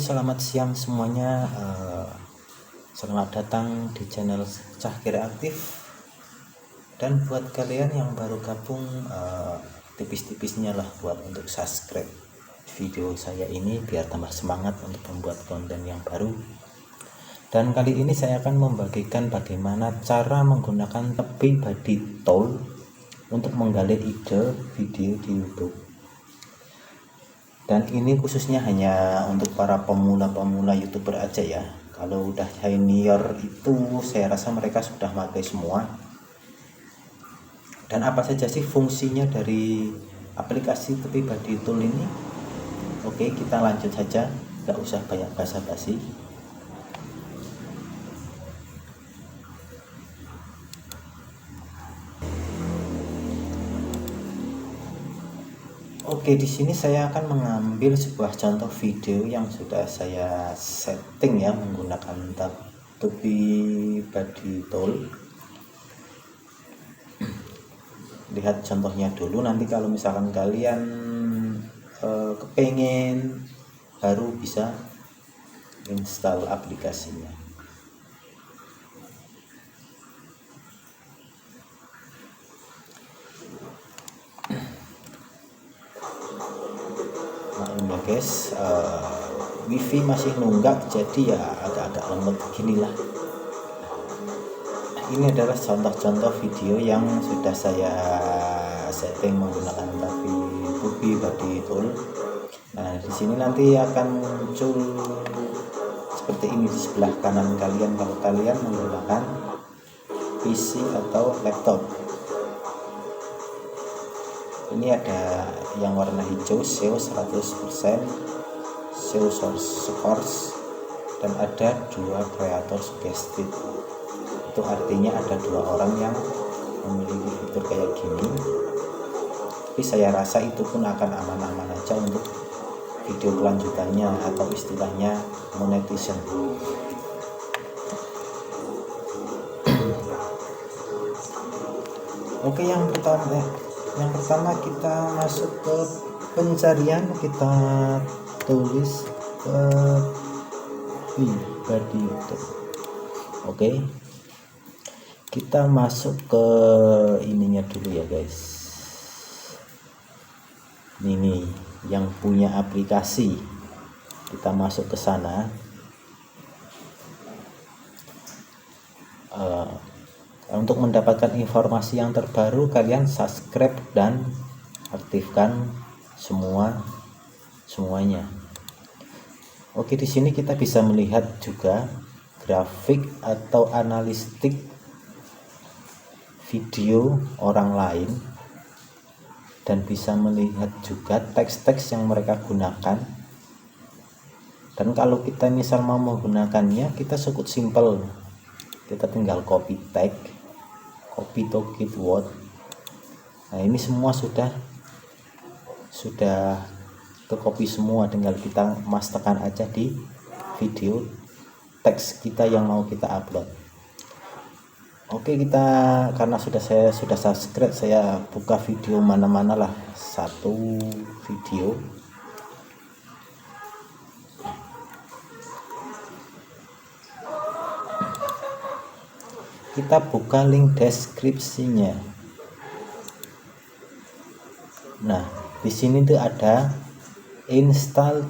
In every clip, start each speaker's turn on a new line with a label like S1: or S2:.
S1: selamat siang semuanya. Selamat datang di channel Cah Kreatif. Dan buat kalian yang baru gabung, tipis-tipisnya lah buat untuk subscribe video saya ini biar tambah semangat untuk membuat konten yang baru. Dan kali ini saya akan membagikan bagaimana cara menggunakan tepi body tool untuk menggali ide video di YouTube. Dan ini khususnya hanya untuk para pemula-pemula YouTuber aja ya. Kalau udah senior itu saya rasa mereka sudah pakai semua. Dan apa saja sih fungsinya dari aplikasi tepi body tool ini? Oke, kita lanjut saja, nggak usah banyak basa-basi. Oke, di sini saya akan mengambil sebuah contoh video yang sudah saya setting ya menggunakan tepi body tool. Lihat contohnya dulu, nanti kalau misalkan kalian kepengen baru bisa install aplikasinya. Nah ini guys, wifi masih nunggak jadi ya agak-agak lemot beginilah. Ini adalah contoh-contoh video yang sudah saya setting menggunakan tepi body tool. Nah di sini nanti akan muncul seperti ini di sebelah kanan kalian kalau kalian menggunakan PC atau laptop. Ini ada yang warna hijau SEO 100%, SEO source, dan ada dua kreator suggested. Itu artinya ada dua orang yang memiliki fitur kayak gini. Tapi saya rasa itu pun akan aman-aman aja untuk video kelanjutannya atau istilahnya monetization. Oke, yang pertama kita masuk ke pencarian, kita tulis tepi body tool. Oke, kita masuk ke ininya dulu ya guys. Ini yang punya aplikasi, kita masuk ke sana. Untuk mendapatkan informasi yang terbaru, kalian subscribe dan aktifkan semuanya. Oke, di sini kita bisa melihat juga grafik atau analistik video orang lain, dan bisa melihat juga teks-teks yang mereka gunakan. Dan kalau kita misal mau menggunakannya, kita cukup simple, kita tinggal copy tag, copy to keyword. Nah ini semua sudah ke copy semua, tinggal kita masukkan aja di video teks kita yang mau kita upload. Oke, kita karena saya sudah subscribe, saya buka video mana-mana lah, satu video. Kita buka link deskripsinya. Nah, di sini tuh ada install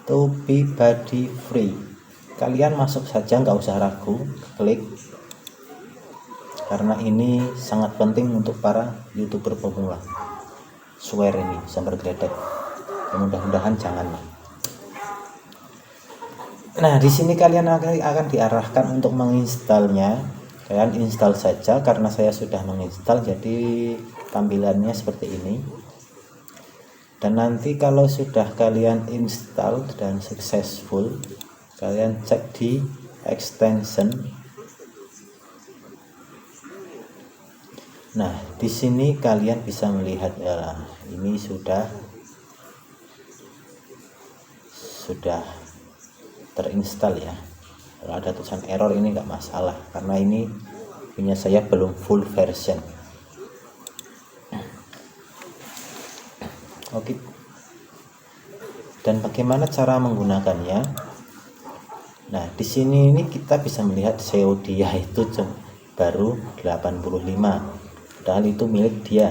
S1: tepi body free. Kalian masuk saja, nggak usah ragu, klik. Karena ini sangat penting untuk para YouTuber pemula. Swear ini sambar gledek. Mudah-mudahan jangan. Nah, di sini kalian akan diarahkan untuk menginstalnya. Kalian install saja, karena saya sudah menginstal jadi tampilannya seperti ini. Dan nanti kalau sudah kalian install dan successful, kalian cek di extension. Nah di sini kalian bisa melihat ya, ini sudah terinstall ya. Kalau ada tulisan error ini enggak masalah, karena ini punya saya belum full version. Oke, dan bagaimana cara menggunakannya? Nah, di sini ini kita bisa melihat SEO dia itu baru 85, padahal itu milik dia.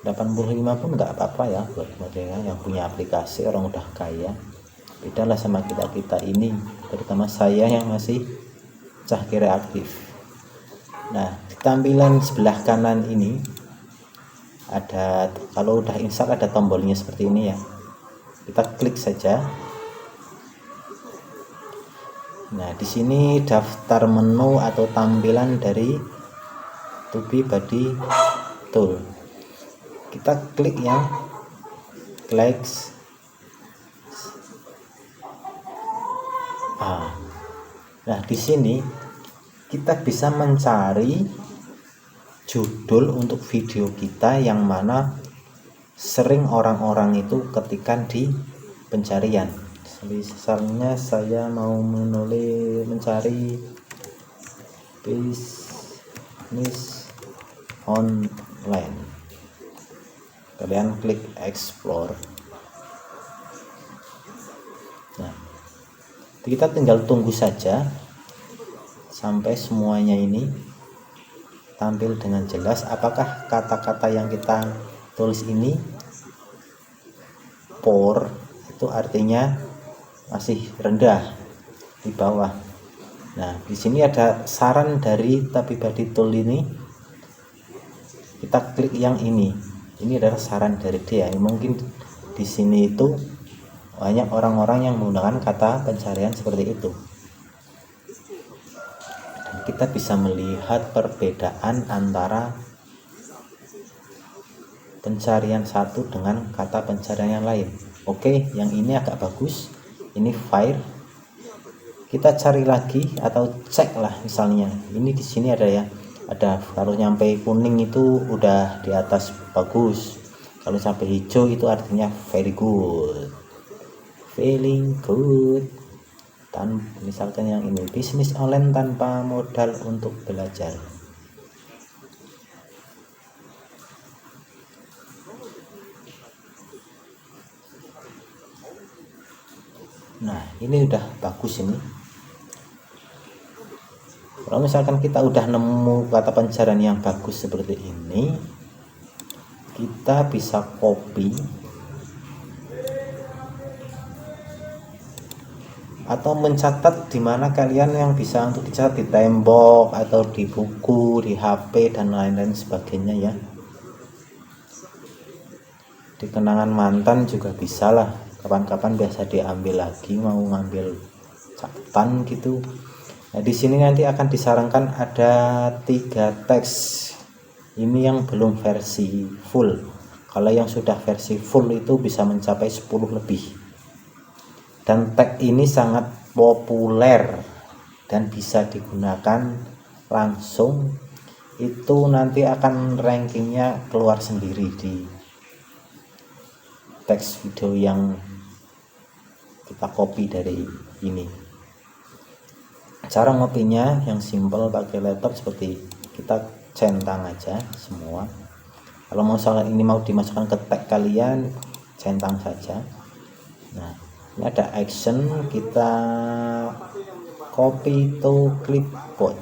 S1: 85 pun nggak apa-apa ya buat mereka yang punya aplikasi, orang udah kaya. Bedalah sama kita ini, terutama saya yang masih Cahkira Aktif. Nah, di tampilan sebelah kanan ini ada, kalau udah install ada tombolnya seperti ini ya, kita klik saja. Nah, di sini daftar menu atau tampilan dari TubeBuddy tool, kita klik yang Clicks. Nah, di sini kita bisa mencari judul untuk video kita yang mana sering orang-orang itu ketikkan di pencarian. Misalnya saya mau mencari bisnis online, kalian klik explore. Nah, kita tinggal tunggu saja sampai semuanya ini tampil dengan jelas. Apakah kata-kata yang kita tulis ini poor, itu artinya masih rendah di bawah. Nah, di sini ada saran dari TubeBuddy tool ini, kita klik yang ini adalah saran dari dia. Mungkin di sini itu banyak orang-orang yang menggunakan kata pencarian seperti itu. Dan kita bisa melihat perbedaan antara pencarian satu dengan kata pencarian yang lain. Oke, yang ini agak bagus, ini fire. Kita cari lagi atau cek lah, misalnya ini di sini ada ya, ada kalau nyampe kuning itu udah di atas bagus, kalau sampai hijau itu artinya very good, feeling good. Misalkan yang ini, bisnis online tanpa modal untuk belajar. Nah, ini udah bagus ini. Kalau misalkan kita udah nemu kata pencarian yang bagus seperti ini, kita bisa copy atau mencatat di mana kalian yang bisa untuk dicatat, di tembok atau di buku, di HP dan lain-lain sebagainya ya. Di kenangan mantan juga bisa lah, kapan-kapan biasa diambil lagi, mau ngambil catatan gitu. Nah, di sini nanti akan disarankan ada 3 teks. Ini yang belum versi full. Kalau yang sudah versi full itu bisa mencapai 10 lebih. Dan tag ini sangat populer dan bisa digunakan langsung. Itu nanti akan rankingnya keluar sendiri di teks video yang kita copy dari ini. Cara ngopinya yang simple, pakai laptop seperti kita centang aja semua. Kalau misalnya ini mau dimasukkan ke tag kalian, centang saja. Nah, ini ada action, kita copy to clipboard.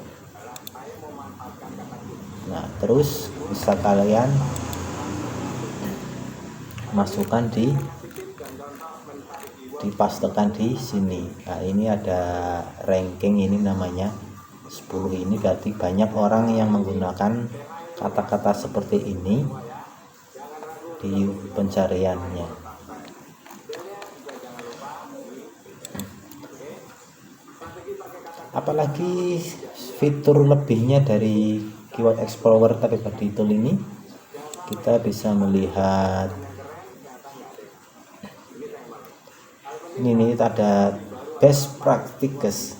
S1: Nah, terus bisa kalian masukkan dipastekan di sini. Nah, ini ada ranking, ini namanya 10. Ini berarti banyak orang yang menggunakan kata-kata seperti ini di pencariannya. Apalagi fitur lebihnya dari Keyword Explorer TubeBuddy tool ini, kita bisa melihat ini ada best practices,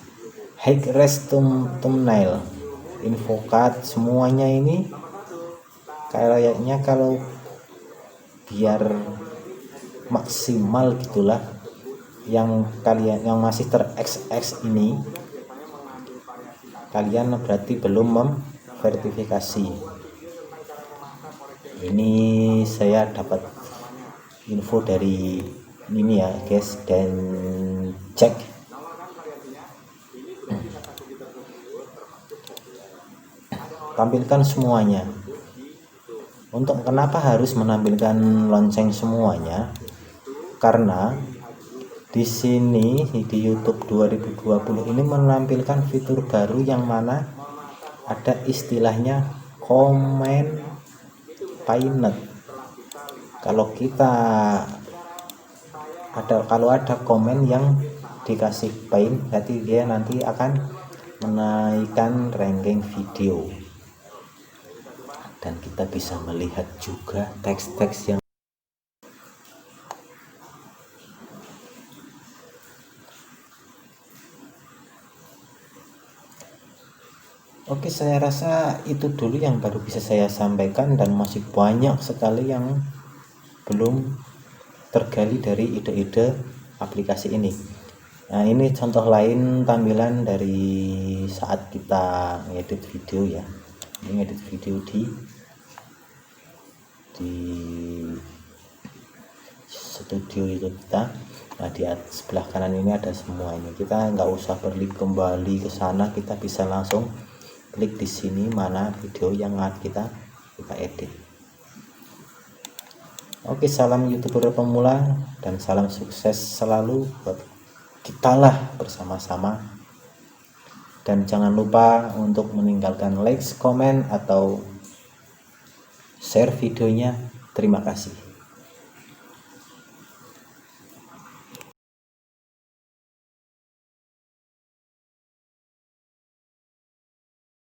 S1: high res thumbnail, infocard, semuanya ini kayaknya kalau biar maksimal gitulah, yang kalian yang masih ter-XX ini kalian berarti belum memverifikasi. Ini saya dapat info dari ini ya guys, dan cek tampilkan semuanya. Untuk kenapa harus menampilkan lonceng semuanya? Karena di sini di YouTube 2020 ini menampilkan fitur baru yang mana ada istilahnya comment pinned. Kalau ada komen yang dikasih pin, berarti dia nanti akan menaikkan ranking video, dan kita bisa melihat juga teks-teks yang Oke, saya rasa itu dulu yang baru bisa saya sampaikan, dan masih banyak sekali yang belum tergali dari ide-ide aplikasi ini. Nah, ini contoh lain tampilan dari saat kita ngedit video ya. Ini ngedit video di studio itu kita. Nah, di sebelah kanan ini ada semua ini. Kita nggak usah pergi kembali ke sana, kita bisa langsung klik di sini mana video yang kita edit. Oke, salam YouTuber pemula dan salam sukses selalu buat kita lah bersama-sama. Dan jangan lupa untuk meninggalkan like, komen, atau share videonya. Terima kasih.